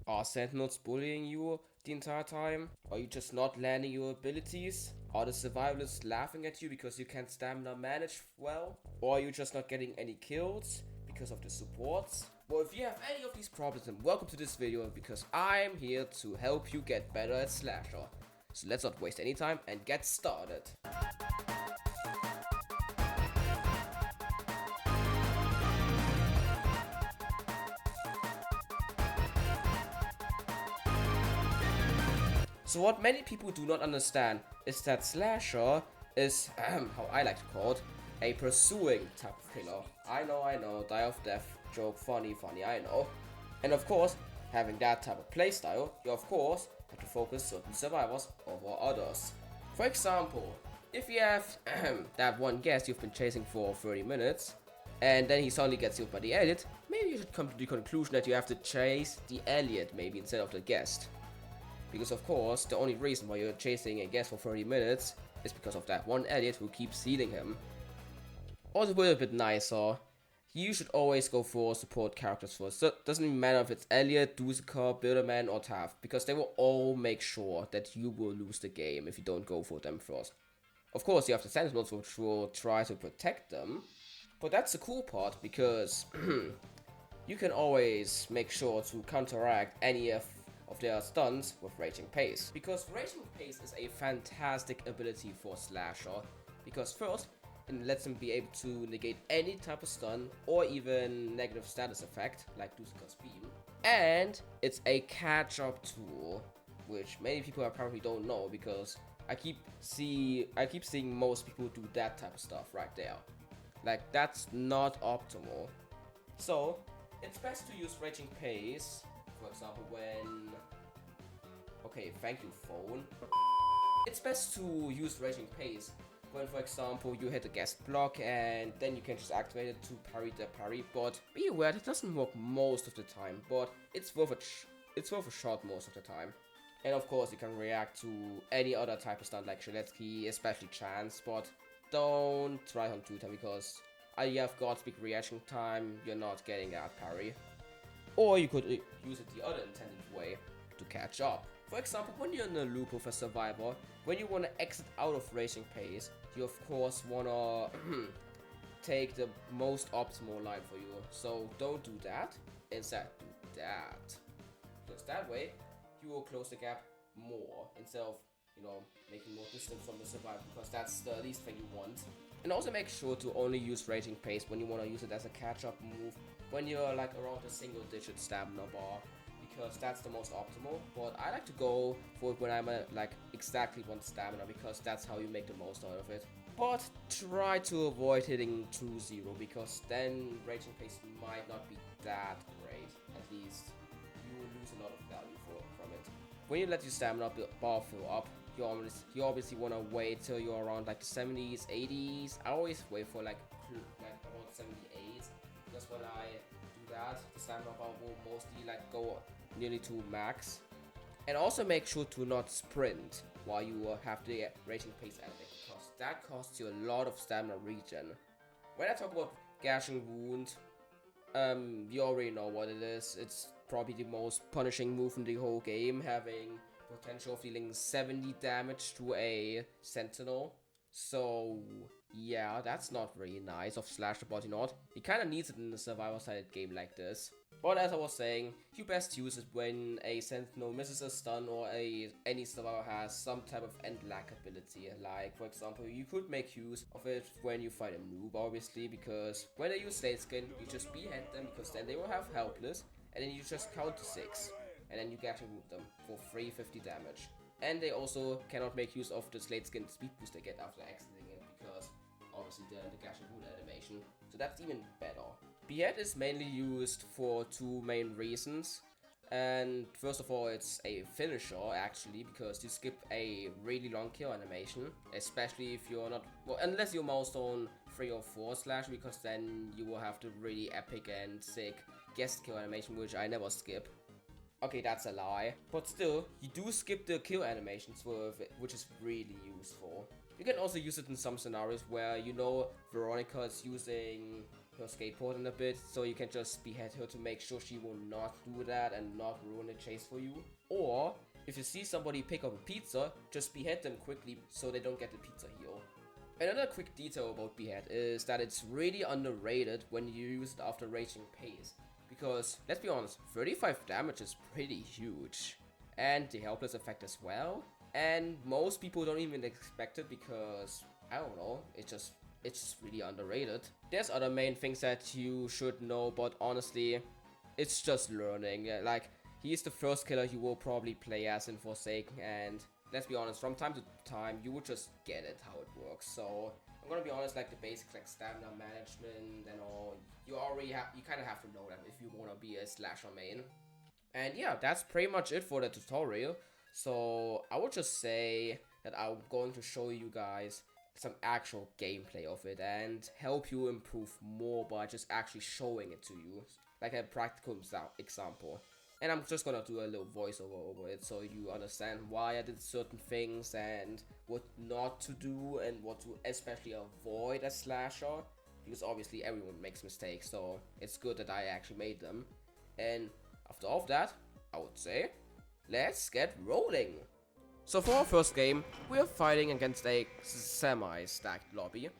Are sentinels bullying you the entire time? Are you just not landing your abilities? Are the survivalists laughing at you because you can't stamina manage well? Or are you just not getting any kills because of the supports? Well, if you have any of these problems, then welcome to this video because I'm here to help you get better at Slasher. So let's not waste any time and get started. So what many people do not understand is that Slasher is, how I like to call it, a pursuing type of killer. I know, die of death, joke, funny, I know. And of course, having that type of playstyle, you of course have to focus certain survivors over others. For example, if you have that one guest you've been chasing for 30 minutes, and then he suddenly gets killed by the Elliot, maybe you should come to the conclusion that you have to chase the Elliot maybe instead of the guest. Because of course, the only reason why you're chasing a guest for 30 minutes is because of that one Elliot who keeps sealing him. Also a little bit nicer, you should always go for support characters first. So it doesn't even matter if it's Elliot, Duzika, Builderman or Taft, because they will all make sure that you will lose the game if you don't go for them first. Of course, you have the Sentinels which will try to protect them, but that's the cool part because you can always make sure to counteract any of their stuns with Raging Pace. Because Raging Pace is a fantastic ability for Slasher, because first, it lets him be able to negate any type of stun or even negative status effect, like Duzika's Beam. And it's a catch-up tool, which many people probably don't know, because I keep seeing most people do that type of stuff right there. Like, that's not optimal. So, it's best to use Raging Pace, for example, when... Okay, thank you, phone. It's best to use Raging Pace when, for example, you hit a guest block and then you can just activate it to parry the parry, but be aware it doesn't work most of the time, but it's worth a shot most of the time. And of course, you can react to any other type of stun like Sheletsky, especially Chance, but don't try on 2 time because you have Godspeed reaction time, you're not getting that parry. Or you could use it the other intended way to catch up. For example, when you're in a loop with a survivor, when you want to exit out of Raging Pace, you of course want to take the most optimal line for you. So don't do that, instead do that. Because that way, you will close the gap more instead of, making more distance from the survivor, because that's the least thing you want. And also make sure to only use Raging Pace when you want to use it as a catch-up move, when you're like around a single-digit stamina bar, because that's the most optimal. But I like to go for it when I'm at like exactly 1 stamina, because that's how you make the most out of it. But try to avoid hitting 2-0, because then Raging Pace might not be that great. At least you will lose a lot of value from it. When you let your stamina bar fill up, you obviously want to wait till you're around like the 70s, 80s. I always wait for like around 78, because when I do that, the stamina bar will mostly like go nearly to max. And also make sure to not sprint while you have the Raging Pace active, because that costs you a lot of stamina regen. When I talk about Gashing Wound, you already know what it is. It's probably the most punishing move in the whole game, having potential of dealing 70 damage to a Sentinel. So yeah, that's not really nice of Slasher, but it kinda needs it in a survival-sided game like this. But as I was saying, you best use it when a Sentinel misses a stun or any survivor has some type of end lag ability. Like, for example, you could make use of it when you fight a noob, obviously, because when they use Slate Skin, you just behead them, because then they will have Helpless, and then you just count to 6, and then you get to move them for 350 damage. And they also cannot make use of the Slate Skin speed boost they get after exiting it, because obviously they're in the Gash and Wound animation. So that's even better. Behead is mainly used for 2 main reasons. And first of all, it's a finisher actually, because you skip a really long kill animation, especially if you're not, well, unless you're milestone 3 or 4 slash, because then you will have the really epic and sick guest kill animation, which I never skip. Okay, that's a lie, but still, you do skip the kill animations with it, which is really useful. You can also use it in some scenarios where Veronica is using her skateboard in a bit, so you can just behead her to make sure she will not do that and not ruin the chase for you. Or if you see somebody pick up a pizza, just behead them quickly so they don't get the pizza heal. Another quick detail about behead is that it's really underrated when you use it after raging pace, because let's be honest, 35 damage is pretty huge, and the helpless effect as well, and most people don't even expect it because, I don't know, it's just really underrated. There's other main things that you should know, but honestly, it's just learning. Like, he's the first killer you will probably play as in Forsaken, and let's be honest, from time to time, you will just get it, how it works. So, I'm gonna be honest, like, the basics, like stamina management and all, you kind of have to know that if you wanna be a slasher main. And yeah, that's pretty much it for the tutorial. So, I would just say that I'm going to show you guys some actual gameplay of it and help you improve more by just actually showing it to you, like a practical example. And I'm just gonna do a little voiceover over it so you understand why I did certain things and what not to do and what to especially avoid as slasher, because obviously everyone makes mistakes, so it's good that I actually made them. And after all of that, I would say, let's get rolling. So for our first game, we are fighting against a semi-stacked lobby.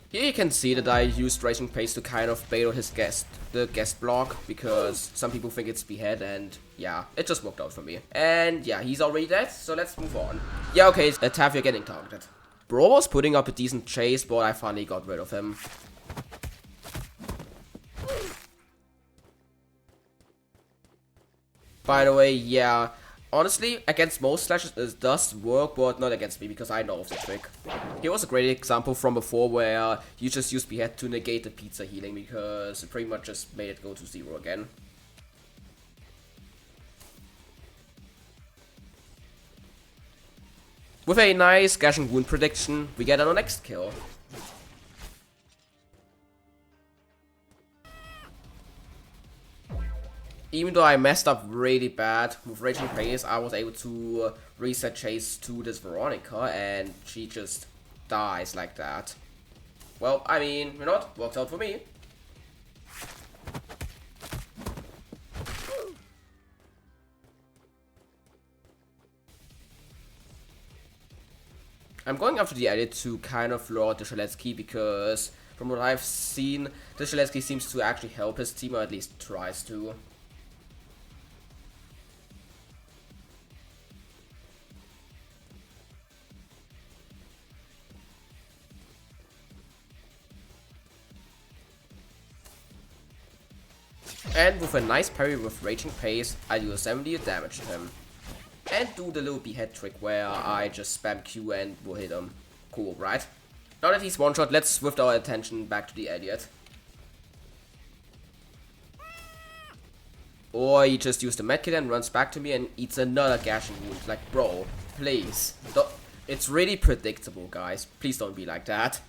Here you can see that I used Raging Pace to kind of bait out the guest block, because some people think it's behead, and yeah, it just worked out for me. And yeah, he's already dead, so let's move on. Yeah, okay, Tavia getting targeted. Bro was putting up a decent chase, but I finally got rid of him. By the way, yeah, honestly, against most slashers it does work, but not against me, because I know of the trick. Here was a great example from before where you just used behead to negate the pizza healing, because it pretty much just made it go to 0 again. With a nice gashing wound prediction, we get our next kill. Even though I messed up really bad with Raging Pace, I was able to reset chase to this Veronica, and she just dies like that. Well, I mean, you know what? Works out for me. I'm going after the edit to kind of lure the Shaletsky, because from what I've seen, the Shaletsky seems to actually help his team, or at least tries to. And with a nice parry with Raging Pace, I do 70 damage to him. And do the little behead trick where I just spam Q and will hit him. Cool, right? Now that he's one shot, let's shift our attention back to the idiot. Or he just used the medkit and runs back to me and eats another gashing wound. Like, bro, please. It's really predictable, guys. Please don't be like that.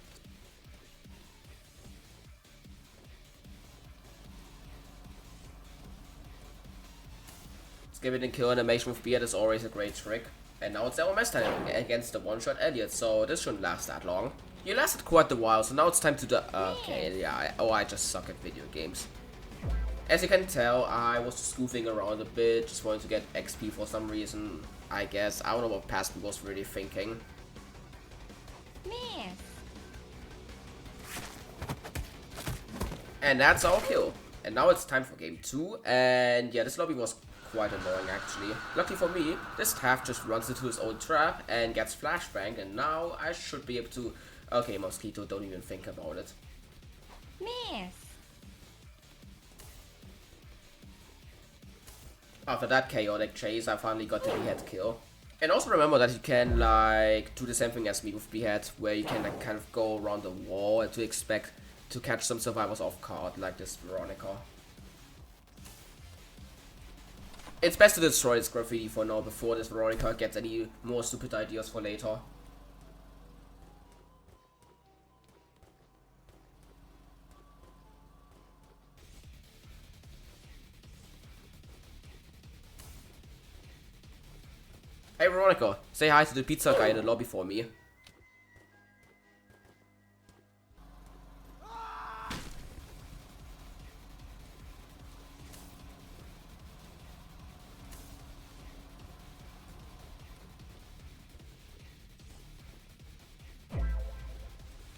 Giving the kill animation with beard is always a great trick. And now it's our mess time against the one-shot Elliot, so this shouldn't last that long. You lasted quite a while, so now it's time to do... Okay, yeah, I just suck at video games. As you can tell, I was just goofing around a bit, just wanting to get XP for some reason, I guess. I don't know what Pascal was really thinking. Miss. And that's our kill. And now it's time for game 2, and yeah, this lobby was quite annoying actually. Lucky for me, this Taft just runs into his old trap and gets flashbanged, and now I should be able to... Okay, Mosquito, don't even think about it. Miss. After that chaotic chase, I finally got the behead kill. And also remember that you can like do the same thing as me with behead, where you can like kind of go around the wall and to expect to catch some survivors off guard, like this Veronica. It's best to destroy this graffiti for now before this Veronica gets any more stupid ideas for later. Hey Veronica, say hi to the pizza guy in the lobby for me.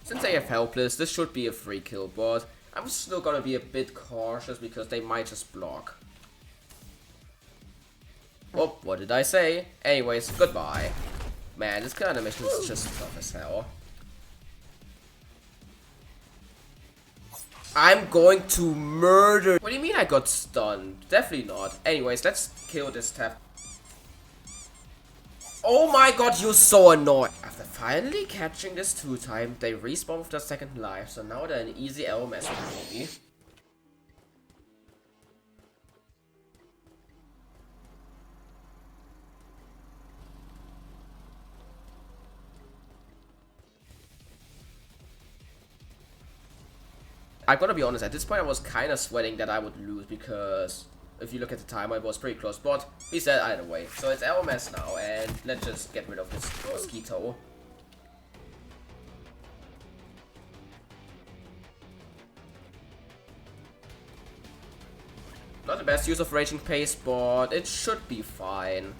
Since they have helpless, this should be a free kill, but I'm still gonna be a bit cautious because they might just block. Oh, what did I say? Anyways, goodbye. Man, this kind of mission is just tough as hell. I'm going to murder. What do you mean I got stunned? Definitely not. Anyways, let's kill this tap. Oh my god, you're so annoying. After finally catching this 2-time, they respawn with their second life, so now they're an easy LMS for me. I'm gonna be honest, at this point I was kind of sweating that I would lose because if you look at the timer, it was pretty close, but we said either way. So it's LMS now, and let's just get rid of this mosquito. Not the best use of Raging Pace, but it should be fine.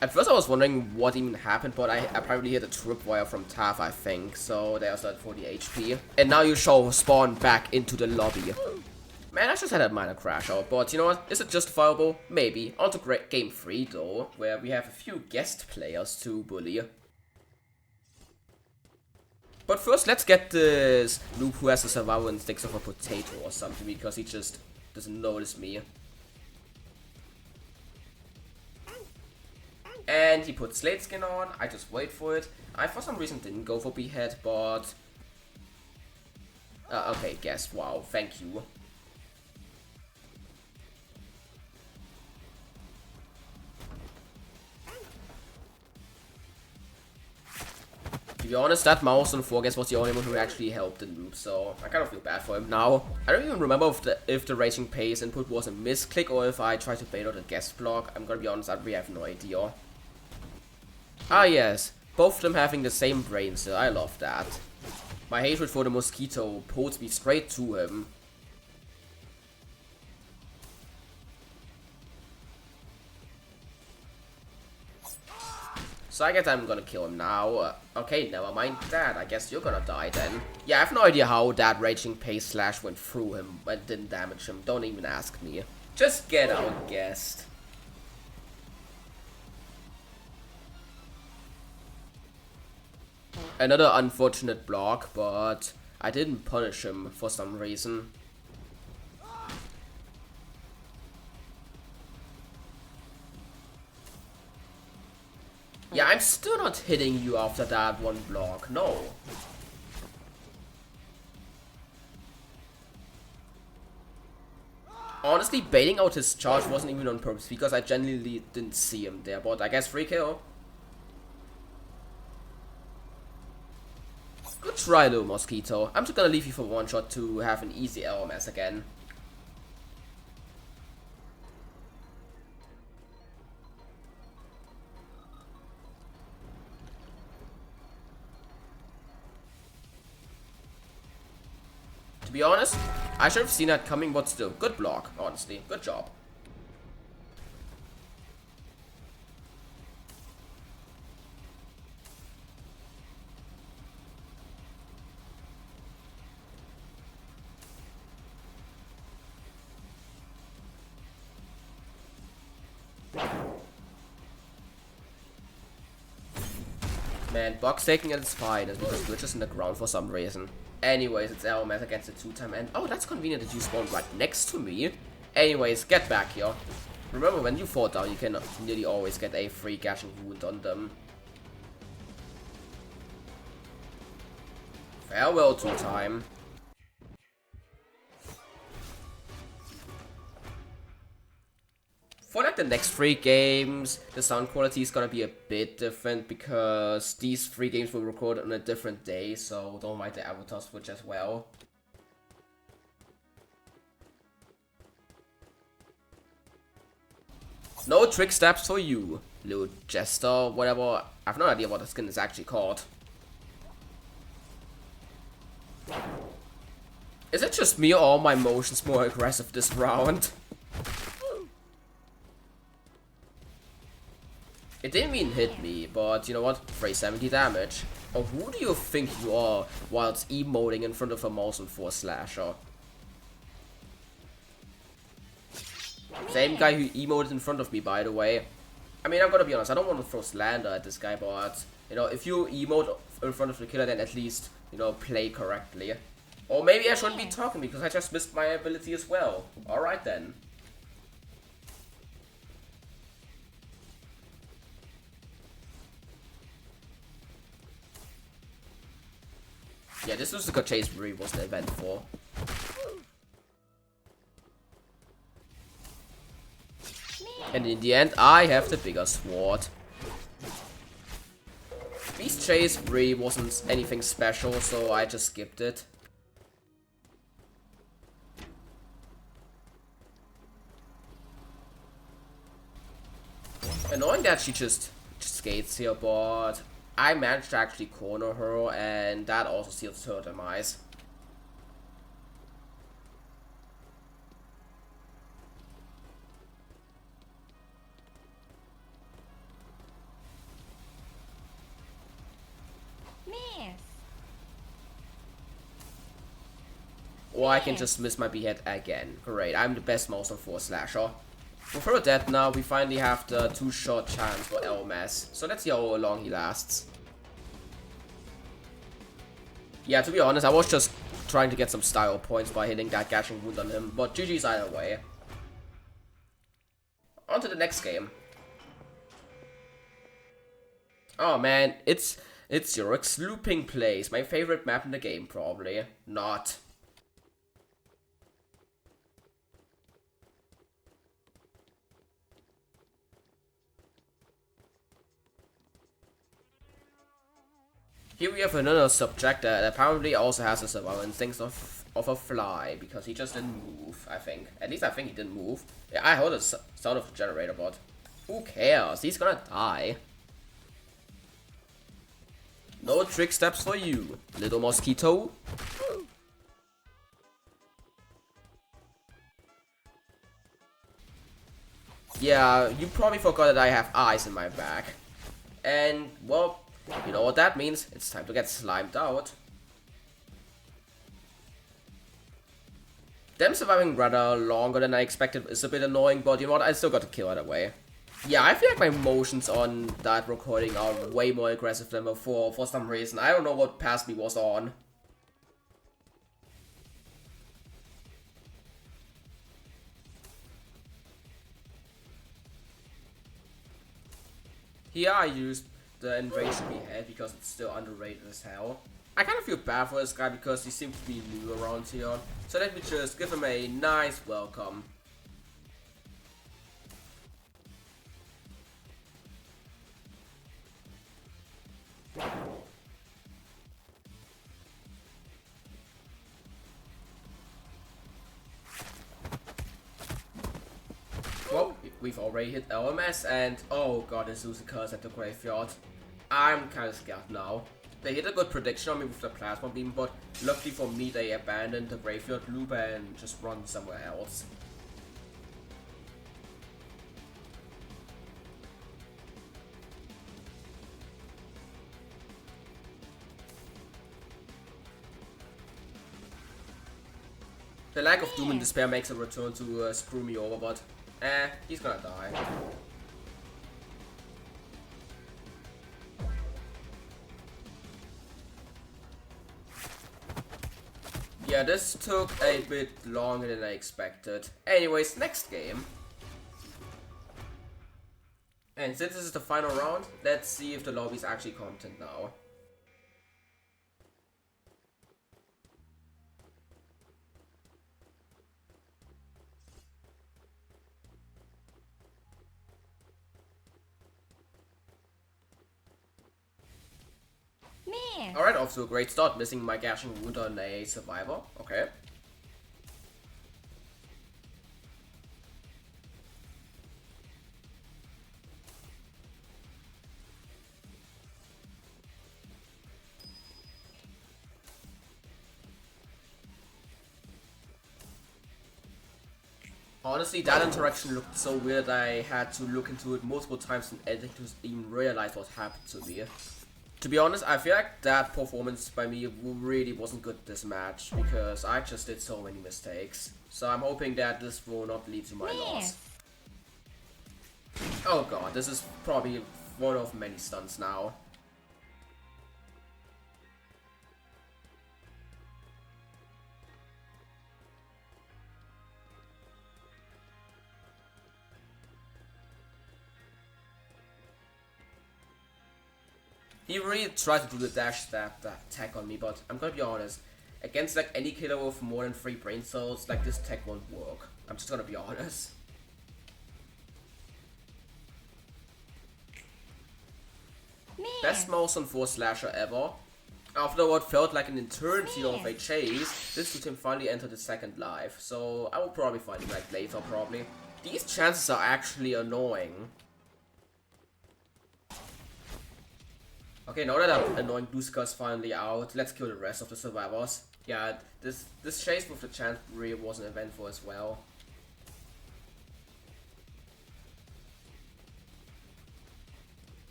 At first I was wondering what even happened, but I apparently hit a tripwire from Taff, I think. So there's that 40 HP. And now you shall spawn back into the lobby. Man, I just had a minor crash out, but you know what? Is it justifiable? Maybe. On to game 3 though, where we have a few guest players to bully. But first, let's get this noob who has the survival instincts of a potato or something, because he just doesn't notice me. And he put Slate Skin on, I just wait for it. I for some reason didn't go for Behead, but... okay, guess, wow, thank you. To be honest, that mouse on 4 guess was the only one who actually helped the noob, so I kind of feel bad for him now. I don't even remember if the Raging Pace input was a misclick or if I tried to bait out a guest block. I'm gonna be honest, I really have no idea. Ah yes, both of them having the same brain cell, I love that. My hatred for the mosquito pulls me straight to him. So I guess I'm gonna kill him now. Okay, never mind that, I guess you're gonna die then. Yeah, I have no idea how that Raging Pace slash went through him and didn't damage him, don't even ask me. Just get out, guest. Another unfortunate block, but I didn't punish him for some reason. Yeah, I'm still not hitting you after that one block, no. Honestly, baiting out his charge wasn't even on purpose because I genuinely didn't see him there, but I guess free kill. Good try, little mosquito. I'm just gonna leave you for one shot to have an easy LMS again. To be honest, I should have seen that coming, but still, good block, honestly. Good job. Man, box taking at its finest because glitches in the ground for some reason. Anyways, it's LMS against the 2-time, and oh, that's convenient that you spawn right next to me. Anyways, get back here. Remember, when you fall down, you can nearly always get a free gashing wound on them. Farewell, 2-time. For like the next 3 games, the sound quality is gonna be a bit different because these 3 games will record on a different day, so don't mind the avatar switch as well. No trick stabs for you, little jester, whatever. I have no idea what the skin is actually called. Is it just me or are my motions more aggressive this round? It didn't even hit me, but you know what? 370 damage. Oh, who do you think you are whilst emoting in front of a mouse and 4 slasher? Same guy who emoted in front of me, by the way. I mean, I'm gonna be honest, I don't want to throw slander at this guy, but, you know, if you emote in front of the killer, then at least, you know, play correctly. Or maybe I shouldn't be talking because I just missed my ability as well. Alright then. Yeah, this was the chase really was the event for. And in the end, I have the bigger sword. Beast Chase really wasn't anything special, so I just skipped it. Annoying that she just skates here, but I managed to actually corner her, and that also seals her demise. Or I can just miss my behead again. Great, I'm the best mouse on 4 slasher. With her dead now, we finally have the 2-shot chance for LMS. So let's see how long he lasts. Yeah, to be honest, I was just trying to get some style points by hitting that gashing wound on him, but GG's either way. On to the next game. Oh man, it's Zurich's looping place, my favorite map in the game probably. Not. Here we have another subject that apparently also has the survival instincts of a fly, because he just didn't move, I think. At least I think he didn't move. Yeah, I heard the sound of the generator, but who cares? He's gonna die. No trick steps for you, little mosquito. Yeah, you probably forgot that I have eyes in my back. And, well, you know what that means. It's time to get slimed out. Them surviving rather longer than I expected is a bit annoying, but you know what, I still got to kill either way. Yeah, I feel like my motions on that recording are way more aggressive than before for some reason. I don't know what past me was on. Here I used the Enraged Behead because it's still underrated as hell. I kind of feel bad for this guy because he seems to be new around here. So let me just give him a nice welcome. Well, we've already hit LMS and oh god, there's Curse at the graveyard. I'm kinda scared now. They hit a good prediction on me with the plasma beam, but luckily for me they abandoned the graveyard loop and just run somewhere else. The lack of Doom and Despair makes a return to screw me over, but he's gonna die. Yeah, this took a bit longer than I expected. Anyways, next game. And since this is the final round, let's see if the lobby is actually competent now. Alright, off to a great start, missing my gashing wound on a survivor. Okay. Honestly, that interaction looked so weird I had to look into it multiple times in editing to even realize what happened to me. To be honest, I feel like that performance by me really wasn't good this match, because I just did so many mistakes. So I'm hoping that this will not lead to my loss. Oh god, this is probably one of many stunts now. He really tried to do the dash stab attack on me, but I'm gonna be honest, against like any killer with more than 3 brain cells, like this tech won't work. I'm just gonna be honest. Best mouse on 4 slasher ever. After what felt like an eternity of a chase, this suit him finally entered his second life, so I will probably find him like later probably. These chances are actually annoying. Okay, now that our annoying Duska is finally out, let's kill the rest of the survivors. Yeah, this chase with the chance really was an eventful as well.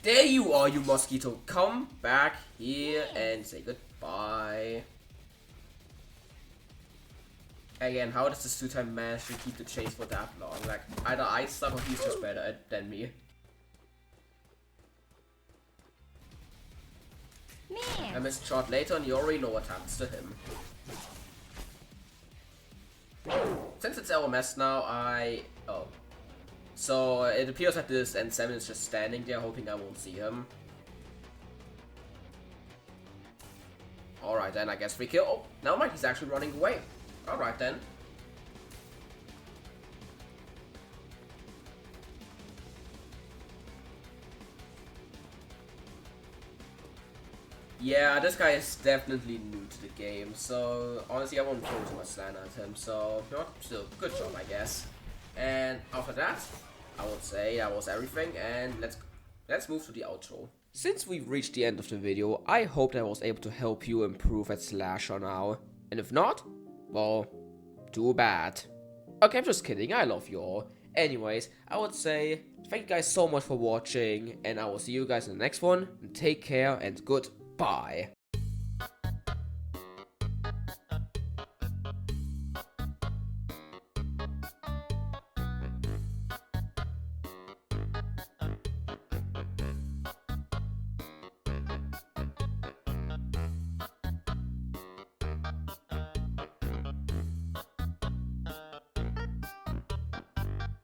There you are, you mosquito. Come back here and say goodbye. Again, how does this 2-time manage to keep the chase for that long? Like, either I suck or he's just better than me. I missed a shot later and you already know what happens to him. Since it's LMS now, oh. So it appears that this N7 is just standing there hoping I won't see him. Alright then, I guess free kill. Oh, now mind, he's actually running away. Alright then. Yeah, this guy is definitely new to the game, so honestly I won't throw too much sand at him, so you know what, still, good job I guess. And after that, I would say that was everything, and let's move to the outro. Since we've reached the end of the video, I hope that I was able to help you improve at Slasher now. And if not, well, too bad. Okay, I'm just kidding, I love you all. Anyways, I would say thank you guys so much for watching, and I will see you guys in the next one. And take care and goodbye.